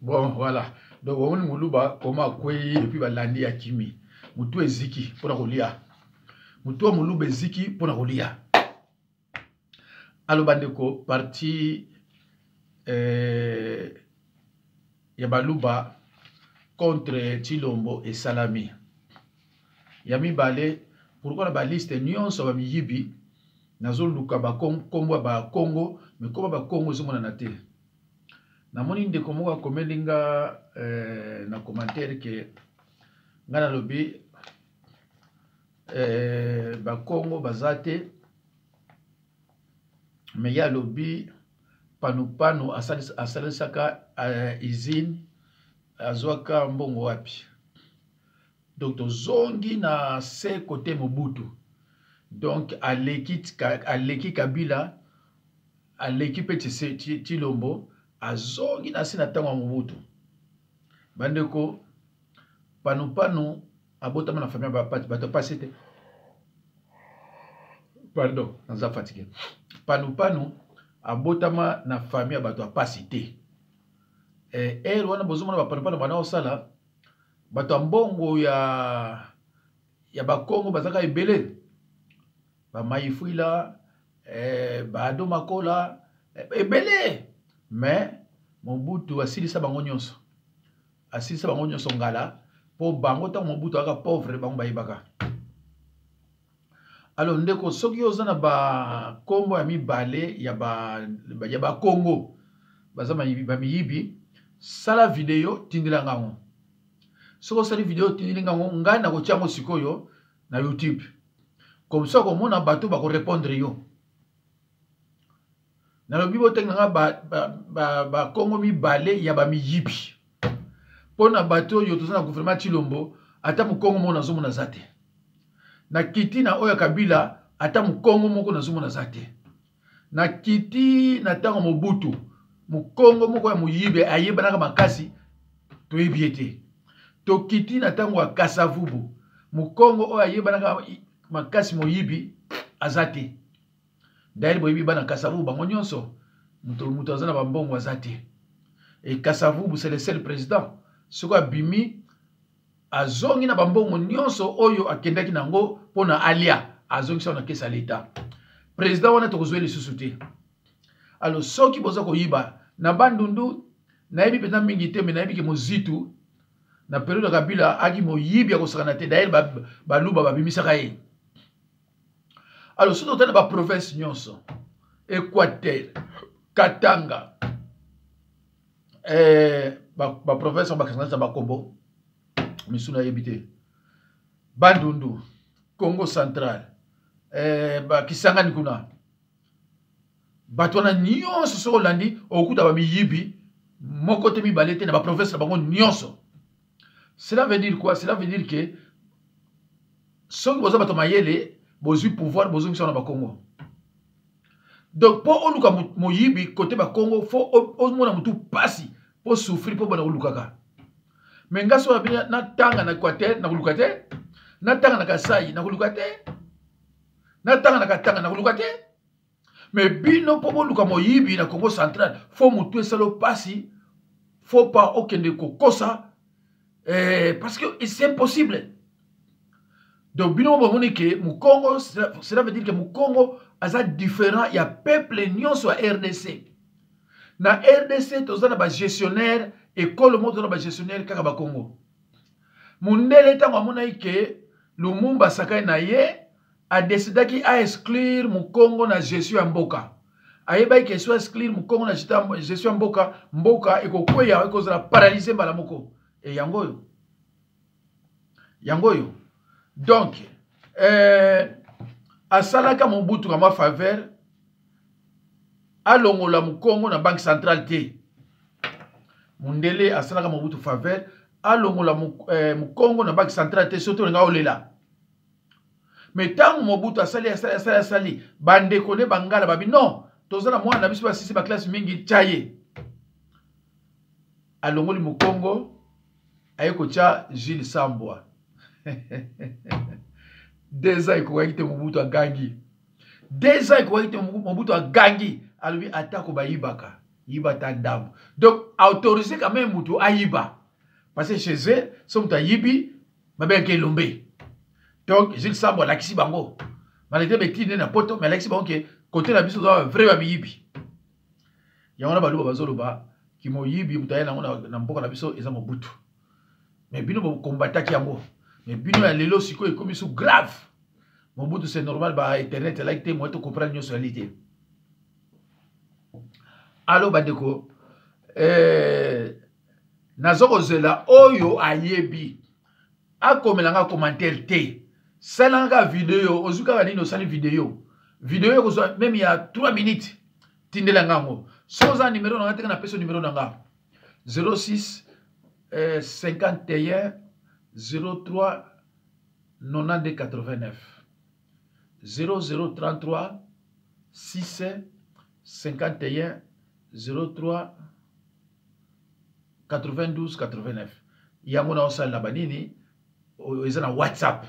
Bon, voilà. Donc, on muluba comment quoi et puis balandi ya kimi. Mutu eziki pour kolia. Mutu muluba eziki pour kolia. Alors bandeko parti ya baluba contre Chilombo et Salami. Yami balé pourquoi la baliste nyonso ba miyibi nazo luka ba Congo ba Congo mais comment ba Congo zo mona te. Na moni ndeko moko akomelinga na commentaire que ngana lobi ba Congo bazate mais ya lobi panu asalisaka usine azwaka mbongo wapi. Donc zongi na se côté Mobutu. Donc aleki Kabila aleki pe Chilombo azongi na se na tango Mobutu. Bandeko panu abotama na famille bato pasite. Pardon, naza fatigué. Panu abotama na famille bato pasite. Wana bozomona ba panu bana osala bato mbongo ya bakongo bazaka ebele ba maifuila ba adomakola ebele mais Mobutu asilisa bango nyonso ngala po bango ta Mobutu aka pauvre bango bayibaka. Alors ndeko soki ozana ba kombo ya mibale ya ba Congo bazama ba miyibi sala video tindila ngango. Soko sali video tindila ngango ngana ko tiango sikoyo na YouTube. Comme ça ko mona bato ba ko répondre yo. Na lobi botek nga ba Congo mibale ya ba miyibi. Pona bato yo tozana gouvernement Chilombo ata mu Congo mona zo mona zate. Na kiti na oya Kabila ata mu Congo moko na zo mona zate. Na kiti na tango Mobutu mu Congo moko ya muyibe ayebana makasi to ebiete. To kiti na tango wa Kasavubu mu Congo oya ayebana makasi moyibi azate. D'ailleurs boyibi bana Kasavubu bango nyonso muto azana ba mbongo azate. Et Kasavubu c'est le seul président. Soko abimi azongi na bambongo nyonso oyo akendaki nango pona alia azongi sa na kesa l'État. Président wana tokozweli susuté. Alors soki boza koyiba na bandundu na yebi pena mingi te mais na yebi ke mozitu na période ya Kabila aki moyibi ya kosakana te d'ailleurs baluba babimisaka ye. Alors soki totala ba province nyonso Équateur, Katanga ba province bakasana ba Kombo misuna yebite bandundu Congo central ba Kisangani kuna batona nyonso so landi okuta ba miyibi moko te mibale te na ba province bango nyonso. Cela veut dire quoi? Cela veut dire que soki boza bato mayele bozui pouvoir bozongi sa na ba Congo. Donc po oluka moyibi côté ba Congo fo omona mutu pasi po souffrir po bana olukaka. Mais nga so abina na tanga na Équateur na kulukate, na tanga na Kasai na kulukate, na tanga na Katanga na kulukate. Mais bino po boluka moyibi na Congo central, faut mutu esalo pasi, faut pas okende kokosa parce que c'est impossible. Donc bino bomoni ke mu Congo, cela veut dire que mu Congo aza différent, il y a peuple nyonso à RDC. Na RDC tozana ba gestionnaire école moto na ba gestionnaire kaka ba Congo. Mundele tango amona ike Lumumba sakai na ye a décidé ki a exclure mu Congo na gestion ya mboka. Ayeba ike so exclure mu Congo na gestion ya mboka ekokweya ekozala paralyser mbala moko. Et yangoyo. Donc asalaka Mobutu kama faveur alongola mu Congo na banque centrale te. Mundele asalaka Mobutu faveur alongola mu Congo na banque centrale te soto nga olela. Mais tant Mobutu asali bande kone bangala babi non tozana mwana biso ba sisi ba classe mingi chaye. Alongoli mu Congo ayeko cha Jules Sambwa. 2 ans ko yite Mobutu agangi. 2 ans ko yite Mobutu agangi. Alubi atako bayibaka. yiba ta ndambo. Donc autoriser quand même mutu ayiba parce que chez eux sont ta yibi mabe ke lombe. Donc Gilles Sambo lakisi bango malgré betine na poto mais lakisi bango ke côté na biso za vrai ba yibi yango na baluba bazoloba ki mo yibi mutaye na mboka na biso eza mobutu mais bino bo combataki yango mais bino ya lelo siko ekomi sous grave mobutu c'est normal ba internet là été moi to comprendre une réalité. Allo bandeko nazoko zela oyo ayebi akomelanga commentaire te salanga vidéo ozuka nini osali vidéo ko même il y a 3 minutes tindela ngango soza numéro na ngata na peso numéro na nga 06 51 03 92 89 0033 6 51 03 92 89 yango na osala banini eza na WhatsApp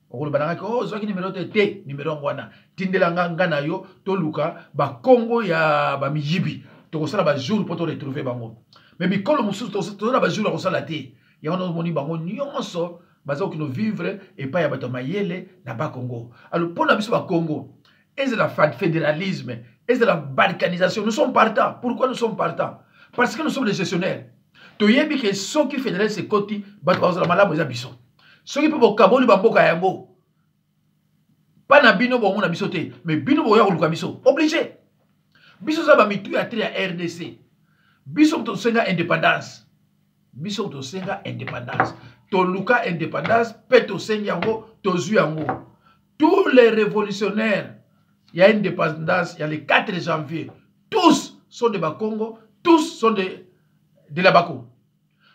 okolo bananga ko zoki numéro te numéro ngwana tindela nga na yo to luka ba Congo ya ba miyibi to kosala ba jour pour to retrouver bango mais bikolo mususu to na ba jour ko sala te yango no moni bango nyonso baza okino vivre et pas ya bato mayele na ba Congo. Alors pour la biso ba Congo et c'est la fédéralisme et c'est la balkanisation, nous sommes partants. Pourquoi nous sommes partants? Parce que nous sommes les gestionnaires. To yebi ke ceux qui fédèrent ces côtés bato bazala malamu za biso. Ceux qui peuvent kaboli bamboka yango. Pas na bino bo mona biso te, mais bino bo ya koluka biso. Obligé. Biso za ba mitu ya tri ya RDC. Biso to senga indépendance. Biso to senga indépendance. To luka indépendance, pe to senga yango, to zu yango. Tous les révolutionnaires, il y a une indépendance, il y a le 4 janvier. Tous sont de Bakongo, tous sont de la Bako.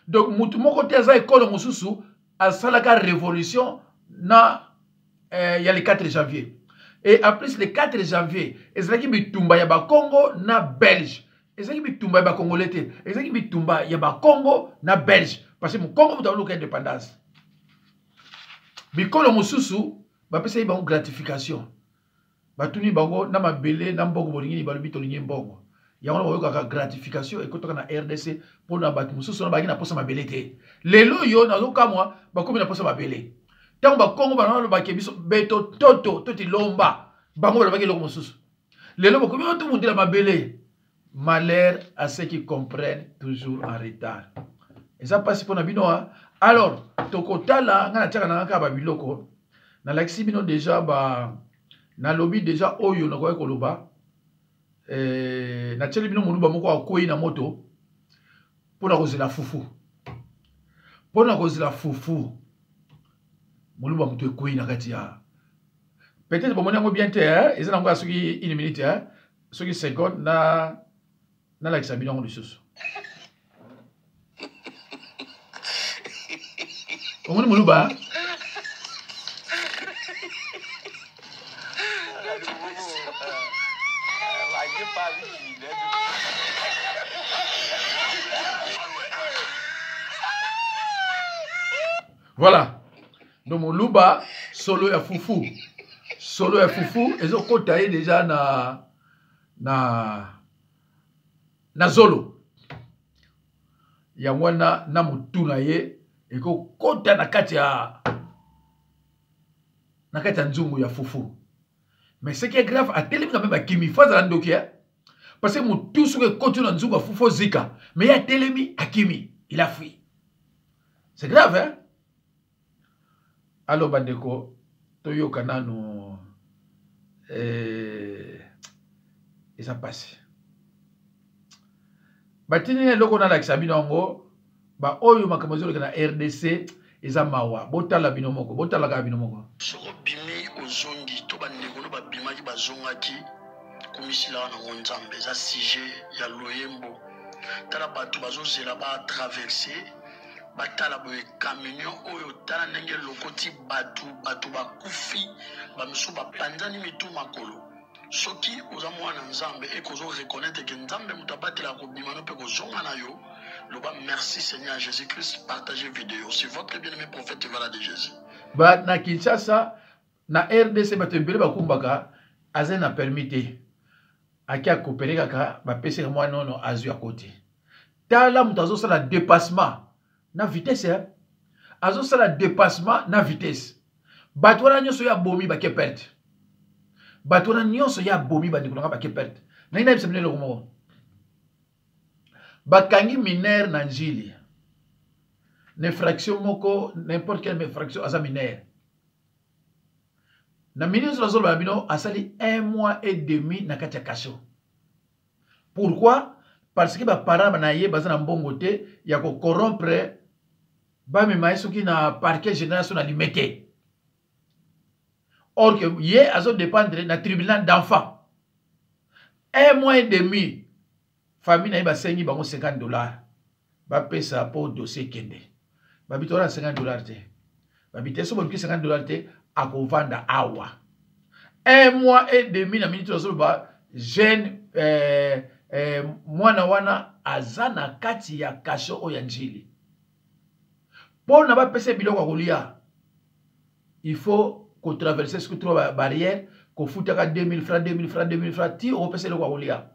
Donc, Moutoumoko Teza école Moussoussou, à Salaka révolution, il y a le 4 janvier. Et après le 4 janvier, et c'est là qu'il y a Bakongo, na Belge. Et c'est là qu'il y a Bakongo l'été. Et c'est là qu'il y a Bakongo, na Belge. Parce que mon Congo, vous avez l'indépendance. Bikolo Moussoussou, bah pesa une gratification. Bah tout ni bango na mabele na mbongo bolingi ni balubi to lingi mbongo. Yango na boyoka gratification et kotoka na RDC pour na batu mususu na bagi na posa mabele te. Lelo yo na zoka moi ba komi na posa mabele. Tango ba Kongo ba na ba kebiso beto toto toti lomba. Bango ba bagi loko mususu. Lelo ba komi to mundila mabele. Malheur à ceux qui comprennent toujours en retard. Et ça passe pour na binoa. Alors, tokotala ngana tshaka na ngaka ba biloko. Na laksi bino déjà ba na lobby déjà oyo na kwa koloba na tsheli bino muluba moko akoyi na moto pona kozela fufu. Pona kozela fufu. Muluba muto ekoyi na kati ya. Peut-être ba moni ngo bien te eza na ngo soki 1 minute soki 5 secondes na lakisa bino ngo lisusu. Omoni muluba voilà. Donc mon louba solo ya fufu. Solo ya fufu ezo kotaye déjà na zolo. Ya mwana na mutuna ye eko kota na kati ya nzungu ya fufu. Mais ce qui est grave, à télé quand même à Kimi Faza Landokia, parce que mon tout ce que continue dans Nzunga Fufo Zika, mais il y a Télémi à Kimi, il a fui. C'est grave, hein? Alors, Bandeko, Toyo Kanano, et ça passe. Batini, loko na la Xabinongo, ba oyo makamazolo kana RDC, eza mawa, botala binomoko, botala ka binomoko. Sorobimi ozongi to bandeko no babimaki bazongaki komisila na ngonzambe za sujet ya loyembo tala bato bazozela ba traverser batala boye camion oyo tala ndenge lokoti bato bakufi bamisu bapanzani mitu makolo soki oza mwana nzambe ekozo reconnaître que nzambe mutabatela ko bimano pe kozonga na yo loba merci Seigneur Jésus-Christ partagez vidéo c'est votre bien-aimé prophète Vala de Jésus. Ba na Kinshasa na RDC batembele bakumbaka aze na permité aki akopere kaka bapesi mwa nono azwi à côté tala moto azosala dépassement na vitesse azosala dépassement na vitesse bato wana nyonso ya bomi bake perte bato wana nyonso ya bomi bandeko nanga bake perte na ina bisa minelo moko bakangi minere na njili na infraction moko n'importe quelle infraction aza minere na ministre de la bino asali 1 mois et demi na kati ya kasho. Pourquoi? Parce que ba parents na ye baza na mbongo te ya ko corrompre ba me maisoki na parquet général sur la limité. Or que ye azo dépendre na tribunal d'enfants. 1 mois et demi famille na ye ba sengi bango $50. Ba pesa pour dossier kende. Ba bitora $50 te. Ba biteso ba $50 te akovanda awa. 1 mois et demi na minute zo ba jeune mwana wana azana kati ya kasho o ya njili. Pour na ba pesa biloko kolia. Il faut qu'on traverse ce que trois barrières, qu'on foute à 2000 francs, 2000 francs, 2000 francs, ti on pesa le kolia.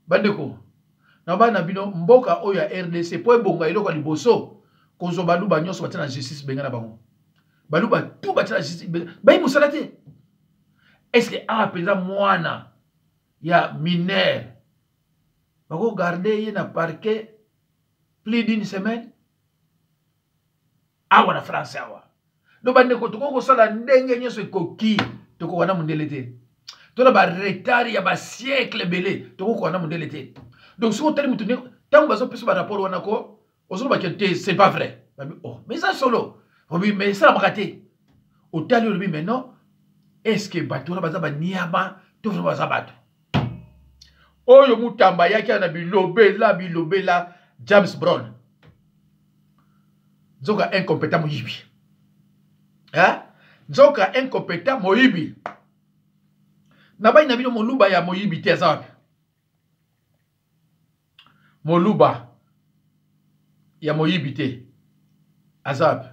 Bandeko. Na ba na bino mboka o ya RDC po ebonga iloko liboso kozo balu ba nyonso batina justice benga na bango. Balu ba tout batina justice ba musala te. Est-ce que a pesa mwana ya mineur bako garder ye na parquet plus d'une semaine awa na France awa. Do bandeko to ko sala ndenge nyoso ekoki to ko wana mundele te. To na ba retard ya ba siècle belé to ko wana mundele te. Donc si on termine tout tant que vous avez un rapport on a quoi c'est pas vrai. Oh mais ça solo mais ça m'a raté au talio lui maintenant est-ce que bateau na baza ba niama to vraiment baza bato oyo mutamba yaki na bilobe la James Brown zoka incompétent moyibi hein zoka incompétent moyibi na ba ina bino moluba ya moyibi te azapi moluba ya moyibi te azab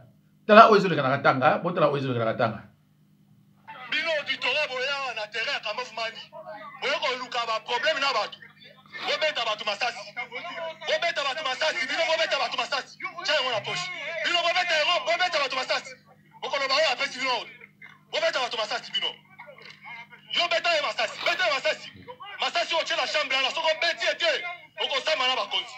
tala oyo ezoleka na katanga botala oyo ezoleka na katanga bino ditora boya na terrain ka mofmani boyo ko luka ba problème na bato bobeta bato masasi bino bobeta bato masasi tiens on la poche bino bobeta bato masasi bokolo ba oyo apesi bino bobeta bato masasi bino yo beta masasi o tshela chambre na soko beti ete oko sama na bakonzi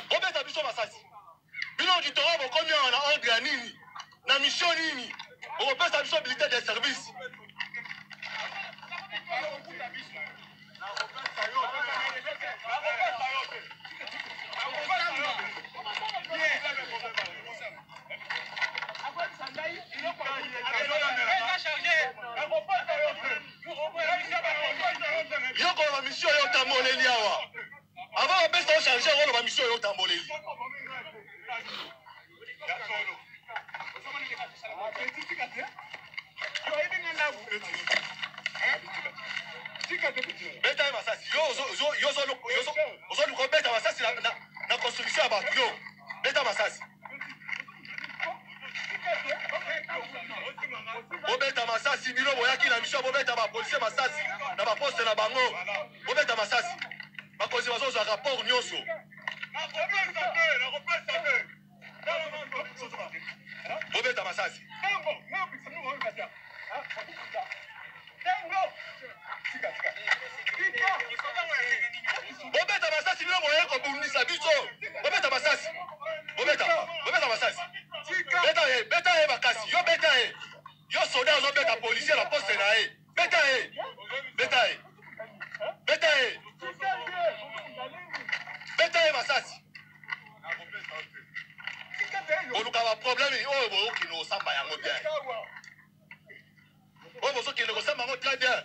bobeta biso masasi bino ditora bokomi na ordre ya nini na mission nini bopesa biso militaire de service yoko la mission yo tamboleli awa avant besa o charger rolo ba mission yo tamboleli beta masasi yo zo beta masasi na construction ya bato yo beta masasi bobeta masasi bino boyaki na mission bobeta ba policier masasi na ba poste na bango bobeta masasi bakozi bazozwa rapport nyonso bobeta masasi bobeta masasi bino boye kobundisa biso bobeta masasi bobeta masasi beta ye bakasi yo beta ye yo soda ozobeta policier na poste na ye beta ye masasi oluka ba problème oyo boyokino osamba yango bien oyo bozokende kosamba yango très bien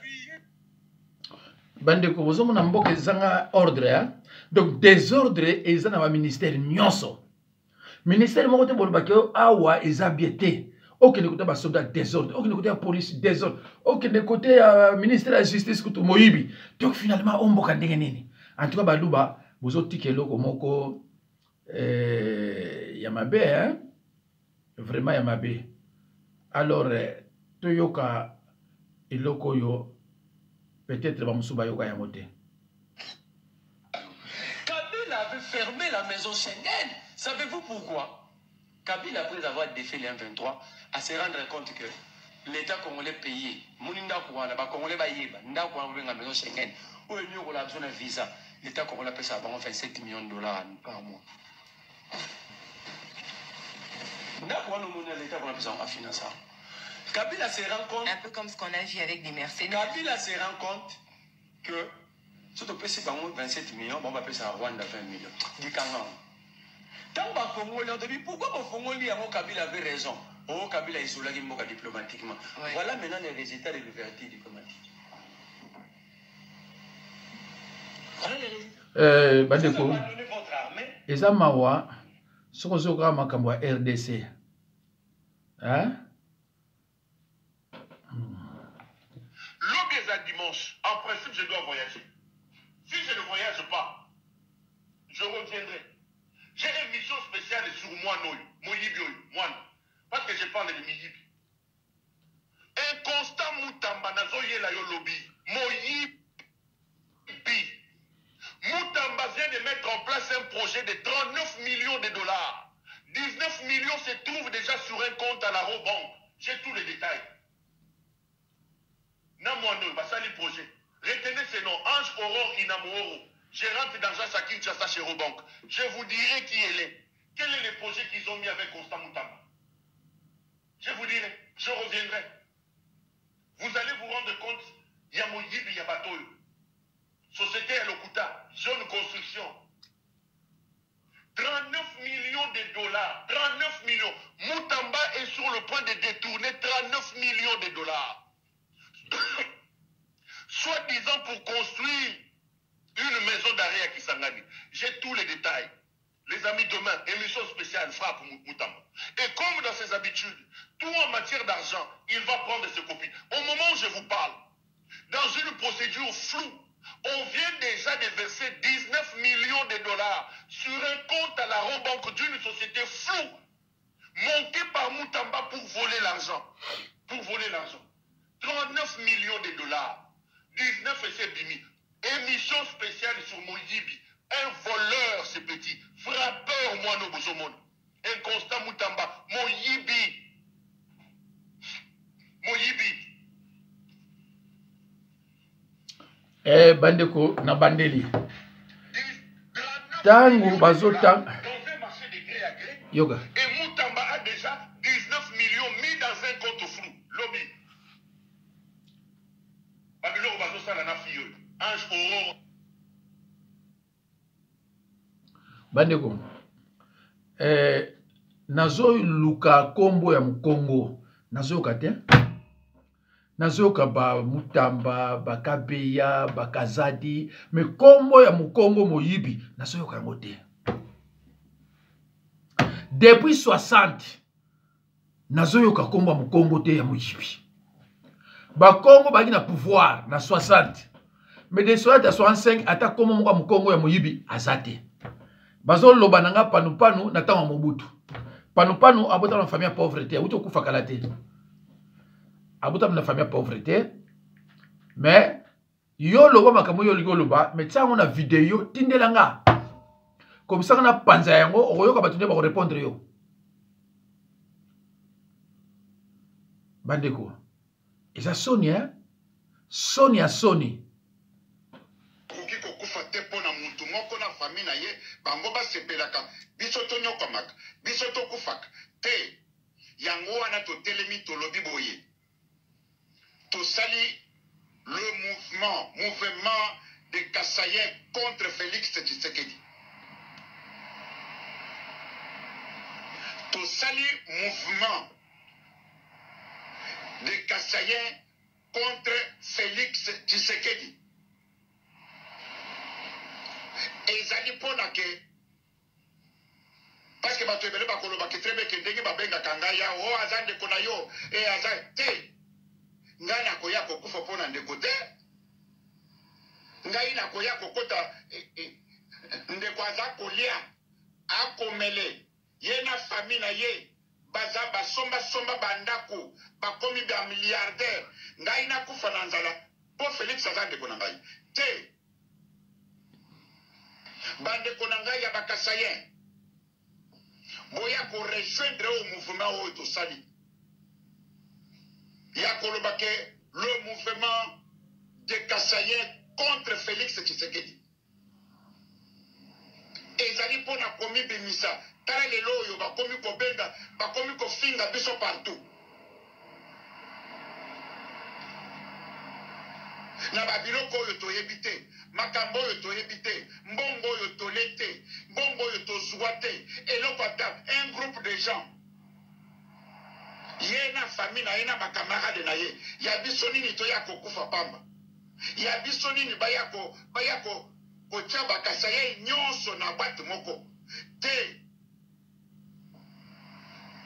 bandeko bozomona mboka ezanga ordre donc désordre eza na ba ministère nyonso ministère moko te bolobaki awa eza bien te okende kote ba soldat désordre okende kote ya police désordre okende kote ya ministère ya justice kutu moyibi donc finalement omboka ndenge nini en tout cas baluba bozotika eloko moko ya mabe vraiment ya mabe alors toyoka eloko yo peut-être bamusuba yoka yango te. Kabila avait fermé la maison Schengen. Savez-vous pourquoi? Kabila, après avoir défait les 23, à se rendre compte que l'État congolais payé, Mouninda Kouana, Congolais Bayeba, Nda Kouana, la maison Schengen, où est mieux qu'on a besoin d'un visa, l'État congolais paye ça à 27 millions de dollars par mois. Nda Kouana, l'État congolais paye ça à financer. Kabila se rend compte. Un peu comme ce qu'on a vu avec des mercenaires. Kabila se rend compte que si tu payes 27 millions, on va payer ça à Rwanda 20 millions. Dis quand même. Tant que Congolais, on te dit pourquoi le Congolais, Kabila avait raison. Oh, Kabila est isolé diplomatiquement. Oui. Voilà maintenant les résultats de l'ouverture diplomatique. Voilà les résultats. Bandeko. Vous avez donné votre armée. Eza mawa, soko zoka makambo ya RDC. Hein? L'aube est à dimanche. En principe, je dois voyager. Si je ne voyage pas, je reviendrai. J'ai une mission spéciale sur moi, Moyibi, moi. Parce que je parle de Miyibi. Un constant Moutamba, Nazoye la Yolobi. Moyibi. Moutamba vient de mettre en place un projet de 39 millions de dollars. 19 millions se trouvent déjà sur un compte à la Robank. J'ai tous les détails. Namoano, Basali projet. Retenez ce nom, Ange Aurore Inamooro. Gérante d'agence à Kinshasa chez Robank. Je vous dirai qui elle est. Quel est le projet qu'ils ont mis avec Constant Moutamba? Je vous dirai, je reviendrai. Vous allez vous rendre compte, il y a Moyibi, il y a Batoyo. Société à Lokuta, zone construction. 39 millions de dollars. 39 millions. Moutamba est sur le point de détourner 39 millions de dollars. Soi-disant pour construire une maison d'arrêt à Kisangani. J'ai tous les détails. Les amis, demain, émission spéciale frappe Moutamba. Et comme dans ses habitudes, tout en matière d'argent, il va prendre ses copies. Au moment où je vous parle, dans une procédure floue, on vient déjà de verser 19 millions de dollars sur un compte à la Robank d'une société floue, montée par Moutamba pour voler l'argent. Pour voler l'argent. 39 millions de dollars. 19 et c'est Bimi. Émission spéciale sur Moyibi. Un voleur, ce petit. Frappeur, Moano Bozomon. Un constant Moutamba. Moyibi. Moyibi. Bandeko na bandeli. Tango bazotang. Dans un marché de gré à gré. Yoga. Et Moutamba a déjà 19 millions mis dans un compte flou. Lobby. Babylone bazosala na fiyo. Ange Aurore. Bandeko. Nazo luka kombo ya Mukongo. Nazo kate. Nazoyoka ba Mutamba, ba Kabeya, ba Kazadi, me kombo ya Mukongo Moyibi, nazoyoka yango te. Depuis 60, nazoyoka kombo ya Mukongo te ya Moyibi. Ba Kongo baki na pouvoir na 60. Mais de 60 à 65, ata kombo moko ya Mukongo ya Moyibi azate. Bazo loba nanga panu na tanga Mobutu. Panu abota na famille pauvreté, uto kufa kalate. Abutam na famille pauvreté, mais yo loba makambo yo loba, mais tiens on a vidéo tindelanga. Comme ça on a panza yango, oyoka batunde ba répondre yo. Bandeko. Et ça Sonia, Sony. Koki kokufa te pona muntu moko na famille na ye, bango ba sepelaka. Biso to nyokamaka, biso to kufaka. Te yango wana to telemi to lobi boye. To sali le mouvement des Kassaïens contre Félix Tshisekedi. To sali mouvement des Kassaïens contre Félix Tshisekedi. Et ils allaient pour la guerre. Parce que tu es venu à Koloba qui très bien que Ndegi Babenga Kangaya, oh Azan de Konayo, et Azan, te. Ngai na koya kokufa pona ndeko te. Ngai na koya kokota ndeko aza kolia akomele ye na famille na ye baza basomba bandako bakomi ba milliardaire ngai nakufa na nzala po Félix aza ndeko na ngai te bandeko na ngai ya bakasayen boya ko rejoindre au mouvement oyo tosali ya koloba ke le mouvement des Kassaïens contre Félix Tshisekedi ezali mpona komi bimisa tala lelo oyo bakomi kobenga bakomi kofinga biso partout na babiloko oyo toyebi te makambo oyo toyebi te mbongo oyo tole te mbongo oyo tozwa te eloko ata un groupe de gens ye na famille na ye na bakamarade na ye ya biso nini toya kokufa pamba ya biso nini baya kotia bakasaye nyonso na bwate moko te.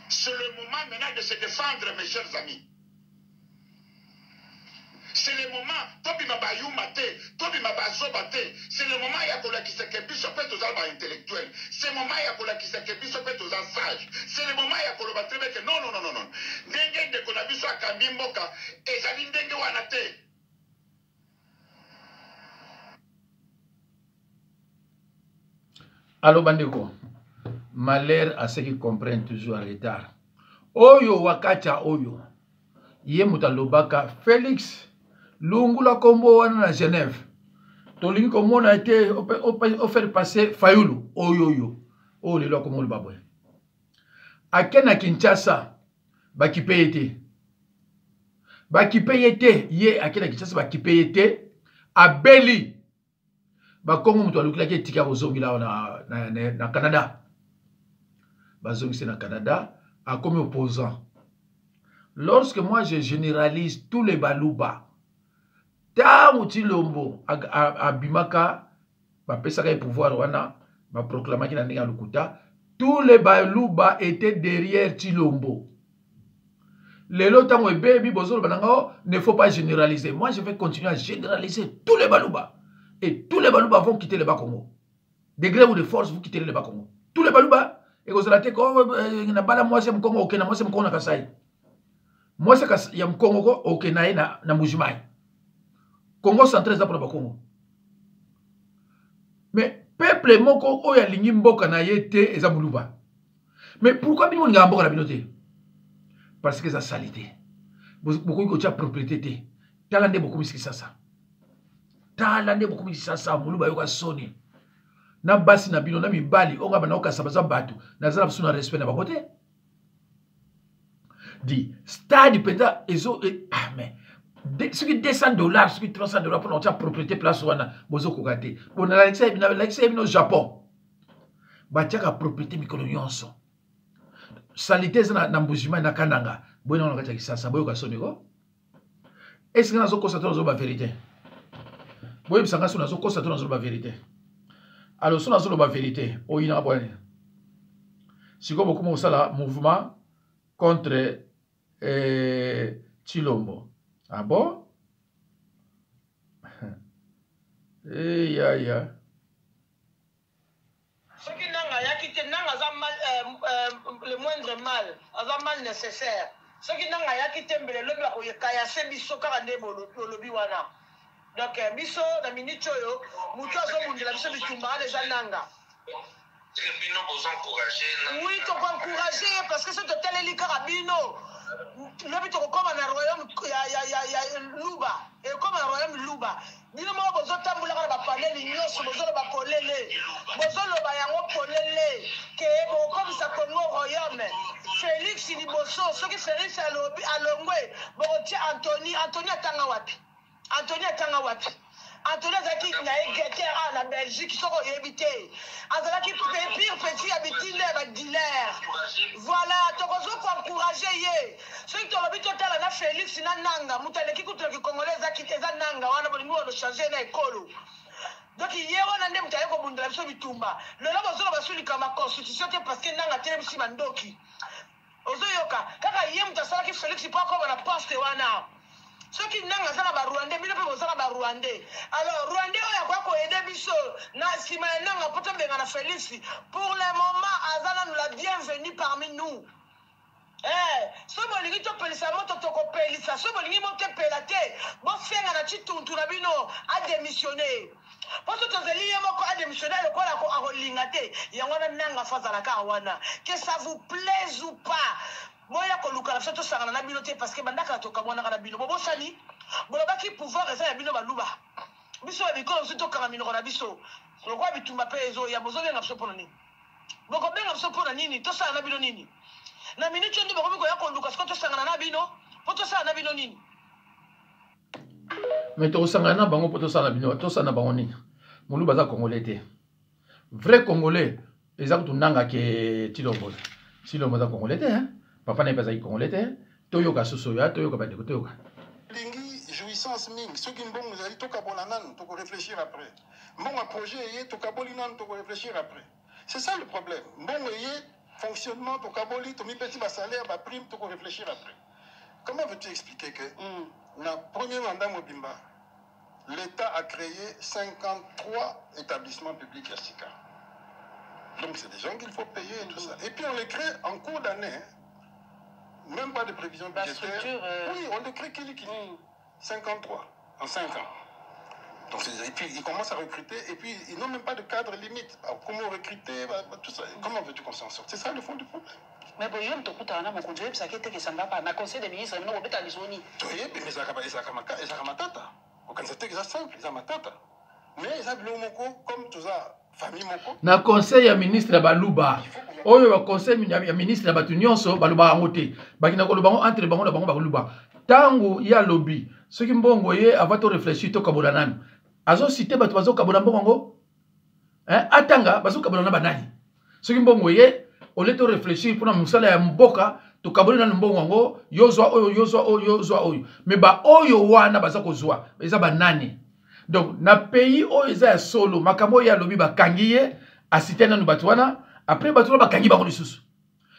C'est le moment maintenant de se défendre, mes chers amis. C'est le moment, tobi mabayuma te, tobi mabazoba te. C'est le moment ya kola kiseke biso pe tozalba intellectuel. C'est le moment ya kola kiseke biso pe tozal sage. C'est le moment ya kola batrebe que non. Ndenge de kona biso akambi mboka, ezali ndenge wana te. Allo bandeko, malheur à ceux qui comprennent toujours en retard. Oyo wakacha oyo, ye mutalobaka Félix Lungula kombo wana na Genève. Tolingi komona été offert passer Fayulu oyo. Oh lelo komo le babwe. Akena Kinshasa bakipeyete. Bakipeyete ye akena Kinshasa bakipeyete abeli. Bakongo mutu alukila ke tika bozongi la na Canada. Bazongi c'est na Canada a comme opposant. Lorsque moi je généralise tous les baluba, tangu Tshilombo abimaka ba pesaka pouvoir wana ba proclamer ki na ndenge lukuta, tous les baluba étaient derrière Tshilombo. Lelo tango ebebi bozolo bananga ne faut pas généraliser. Moi je vais continuer à généraliser tous les baluba. Et tous les baluba vont quitter le Bas-Congo. De gré ou de force, vous quittez le Bas-Congo. Tous les baluba, et vous allez dire que moi c'est Mkongo, ok, moi c'est Mkongo na Kasai. Moi c'est Mkongo, ok, na Mujimai. Congo centré ça pour le Bas-Congo. Mais peuple moko oya lingi mboka na yete eza buluba. Mais pourquoi bino nga mboka na binote? Parce que ça salité. Beaucoup ko tia propriété te. Talande beaucoup miski ça. Talande beaucoup miski ça muluba yoka soni. Na basi na bino na mibali onga bana okasabaza batu na zala suna respect na bakote. Di stade penda ezo mais ce qui $200, ce qui $300 pour notre propriété place wana bozo kokate. Bon na l'excès bino Japon. Batiaka propriété mikolo nyonso. Salité na mbujima na kananga. Boyna on kati kisasa boyo ka soniko. Est-ce que nazo kosa tozo ba vérité? Boyo bisanga sona zo kosa tozo ba vérité. Alors sona zo ba vérité. Oyina boyne. Siko beaucoup mo sala mouvement contre Tshilombo. Ah bon? Ya. Ce qui n'a quitté le moindre mal, mal nécessaire. Ce qui n'a quitté le biso donc biso na minute yo mutu azobundela biso bitumba les ananga. Oui, tu peux encourager parce que c'est de tel eli karabino. Le but comme un royaume Luba et comme un royaume Luba. Bino mo bozo tambula kana ba paneli nyonso bozo ba kolele. Bozo lo ba yango kolele ke bo comme ça Congo royaume. Félix Liboso, ce qui Félix alongwe, bo tia Anthony atanga wapi? Anthony Zaki na Guerre na Belgique soko yebité. Azalaki pire petit habitile ba dealer. Voilà, tokozo ko encourager ye. Ceux qui ont l'habitude de la Félix na nanga, mutaleki kutu ki congolais Zaki eza nanga wana bolingo de changer na ekolo. Donc hier on a ndem taye ko bundela biso bitumba. Le la bozo ba sulika ma constitution te parce que nanga tele bisi mandoki. Ozo yoka, kaka yem mutasala ki Félix pas comme na poste wana. Ceux qui n'ont pas Rwandais, mais ne peuvent pas Rwandais. Alors, Rwandais, il y a quoi aider Bisso, si maintenant on peut faire Félix. Pour le moment, Azana nous l'a bienvenue parmi nous. So bolingi to pelisa moto to ko pelisa so bolingi moto pelate bo fenga na chituntu na bino a démissionner parce que tozeli yemo ko a démissionner le ko la ko a lingate yango na nanga fazala ka wana que ça vous plaise ou pas moya ko luka la soto sangana na bino te parce que bandaka to kamona na bino bo sani boloba ki pouvoir eza ya bino baluba biso bikolo soto kanga mino na biso le ko bitumba pezo ya bozo benga biso pona nini boko benga biso pona nini to sangana bino nini na minute ndo bakomi ko yakonduka siko to sangana na bino po to sangana na bino nini mais to sangana na bango po to sangana bino to sangana bango nini mulu baza congolais te vrai congolais exact nanga ke tilombo silombo za congolais te hein papa na pesa congolais te to yoka soso ya to yoka bande ko to yoka lingi jouissance mingi ceux qui mbongo zali to kabona nan to ko réfléchir après mbongo projet yé to kaboli nan to ko réfléchir après c'est ça le problème mbongo yé fonctionnement, ton caboli, ton petit salaire, ma prime, tu peux réfléchir après. Comment veux-tu expliquer que dans le premier mandat Mobimba, l'État a créé 53 établissements publics à Sika. Donc c'est des gens qu'il faut payer et tout ça. Et puis on les crée en cours d'année, même pas de prévision budgétaire. Oui, on les crée qui 53 en 5 ans. Donc, et puis ils commencent à recruter et puis ils n'ont même pas de cadre limite. Alors, comment recruter, tout ça. Comment veux-tu qu'on s'en sorte? C'est ça le fond du problème. Mais pour yo mtokuta wana mokonzo yebisa kete ke sanga pa na conseil des ministres no beta lisoni. To yebi mais ça matata. Okanza te ça simple, ça matata. Mais ça bilo moko comme tout ça famille moko. Na conseil ya ministre baluba. Oyo ba conseil ya ministre batu nyonso baluba ngote. Bakina ko lubango entre bango na bango baluba. Tango ya lobby. Ce qui mbongo ye avant to réfléchir to kabona nani. Azo cité batu bazo kabona mbongo. Hein atanga bazo kabona na banani. Ce qui mbongo ye au lieu de réfléchir pour musala ya mboka to kabona na mbongo ngo yozwa oyo. Mais ba oyo wana baza kozwa. Eza banani. Donc na pays oyo eza ya solo makambo ya lobby bakangi ye a cité na batu wana après batu bakangi bango lisusu.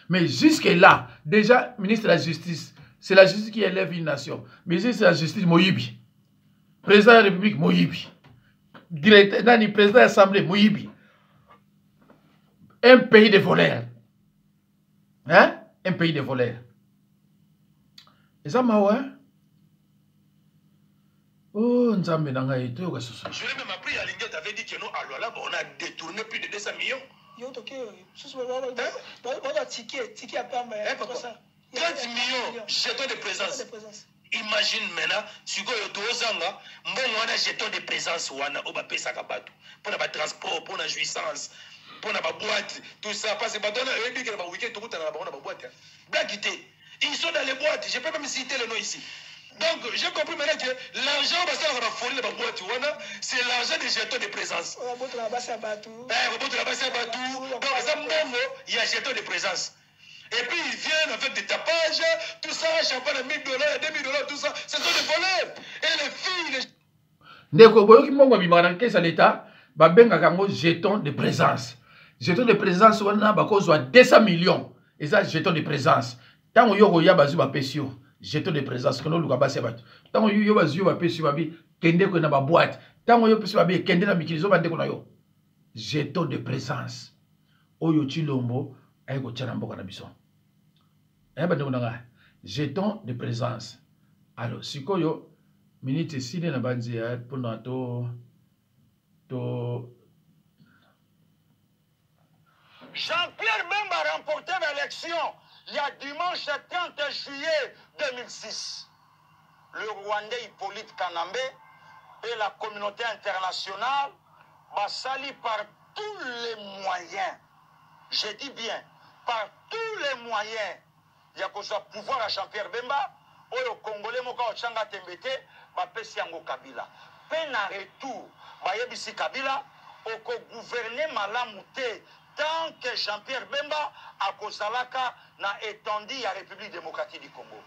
Mais jusque là déjà ministre de la justice c'est la justice qui élève une nation. Ministre de la justice Moyibi. Président de la République Moyibi. Directeur nani président de l'Assemblée Moyibi. Un pays de voleurs. Hein? Un pays de voleurs. Et ça m'a ouais. Oh, Nzambe nanga ito yoka soso. Je l'ai même appris à Linguet avait dit que nous, à Lualaba, on a détourné plus de 200 millions. Yo toke soso ba ticket à pamba. 30 millions jetons de présence. Imagine maintenant, si vous avez un jeton de présence, on a payé ça pour le transport, pour la jouissance, pour la boîte, tout ça. Parce que on a dit que le week-end, tout le monde a une boîte. Blaguité. Ils sont dans les boîtes, je ne peux même citer le nom ici. Donc, j'ai compris maintenant que l'argent, c'est l'argent des jetons de présence. On va la base à Batou. Donc, il y a jetons de présence. Et puis ils viennent avec des tapages, tout ça, champagne à $1000, $2000, tout ça. Ce sont des voleurs. Et les filles, Ndeko boyo ki mongo bimana kesa l'état, ba benga kango jeton de présence. Jeton de présence wana ba kozwa 200 millions. Et ça jeton de présence. Tango yoko ya bazu ba pesio, jeton de présence kono luka ba sebatu. Tango yo bazu ba pesio ba bi kende ko na ba boîte. Tango yo pesio ba bi kende na mikilizo ba ndeko na yo. Jeton de présence. Oyo Chilombo ayeko tchana mboka na biso. Jeton de présence. Alors, si koyo minute sine na banzi ya pona to Jean-Pierre Bemba a remporté l'élection il y a dimanche 30 juillet 2006. Le Rwandais Hippolyte Kanambe et la communauté internationale sali par tous les moyens. Je dis bien, par tous les moyens. Il y a pouvoir à Jean-Pierre Bemba, au Congolais, au Changa Tembete, Pesi Yango Kabila. Peine en retour, Bayebisi Kabila, au gouverner Malamouté, tant que Jean-Pierre Bemba a Kozalaka n'a étendu la République démocratique du Congo.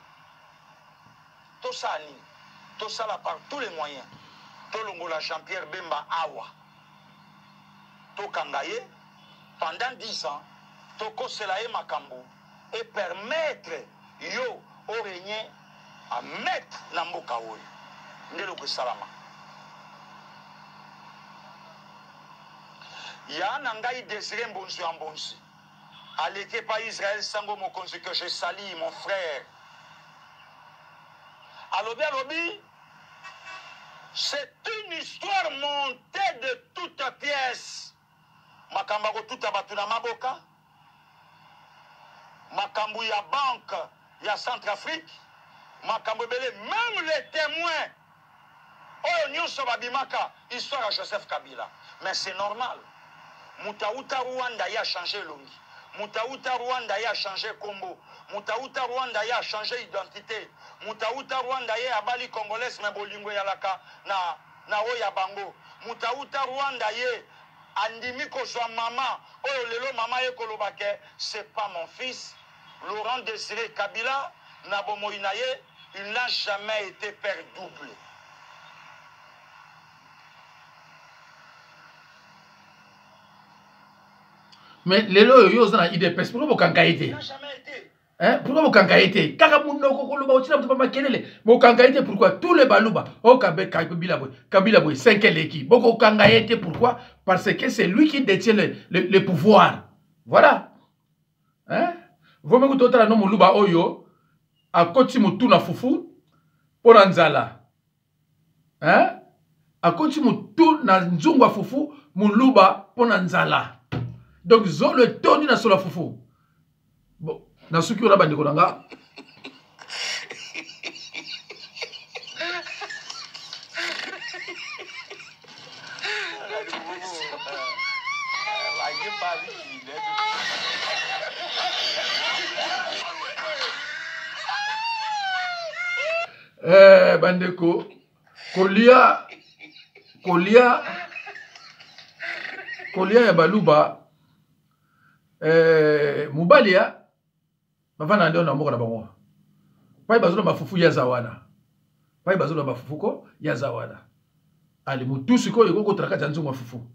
Tout ça, tout ça là par tous les moyens. Tout le monde Jean-Pierre Bemba Awa. Tout Kangaye, pendant 10 ans, tout Koselaye Makambu. Et permettre yo au régner à mettre Namboka Oyo. Ndelo Salama. Ya nangai Désiré Mbonsu Ambonsi. Aleke pas Israël sango mokonzi que je salue mon frère. Alobi, c'est une histoire montée de toutes pièces. Makambako tout abatuna maboka. Makambu ya banque ya Centrafrique. Makambu belé même les témoins. Oh nyonso babimaka histoire à Joseph Kabila. Mais c'est normal. Moutaouta Rwanda a changé l'ongi. Moutaouta Rwanda a changé Congo. Moutaouta Rwanda a changé identité. Moutaouta Rwanda a bali congolaise mais bolingo yalaka na oya bango. Moutaouta Rwanda a andimi kozwa mama. Oyo lelo mama ye kolobake, c'est pas mon fils. Laurent Désiré Kabila na bomoinaye, il n'a jamais été père double. Mais lelo yo zana IDPS pourquoi bokanga été? Hein? Pourquoi bokanga été? Kaka munoko koloba otina buto ba makelele. Bokanga été pourquoi? Tous les baluba o kabe Kabila boy 5 l'équipe. Boko kanga été pourquoi? Parce que c'est lui qui détient le pouvoir. Voilà. Hein? Vous me dites no muluba oyo a koti mutu na fufu pona nzala. Hein? A koti mutu na nzungwa fufu muluba pona nzala. Donc, zo le toni na sola fufu. Bon, na suki on a bandeko nanga. Bandeko, kolia ya baluba. Mubalia bavana ndio na mboka na bango pai bazolo mafufu ya zawana pai bazolo mafufuko ya zawana ali mutusi ko yeko kotraka janzu mafufu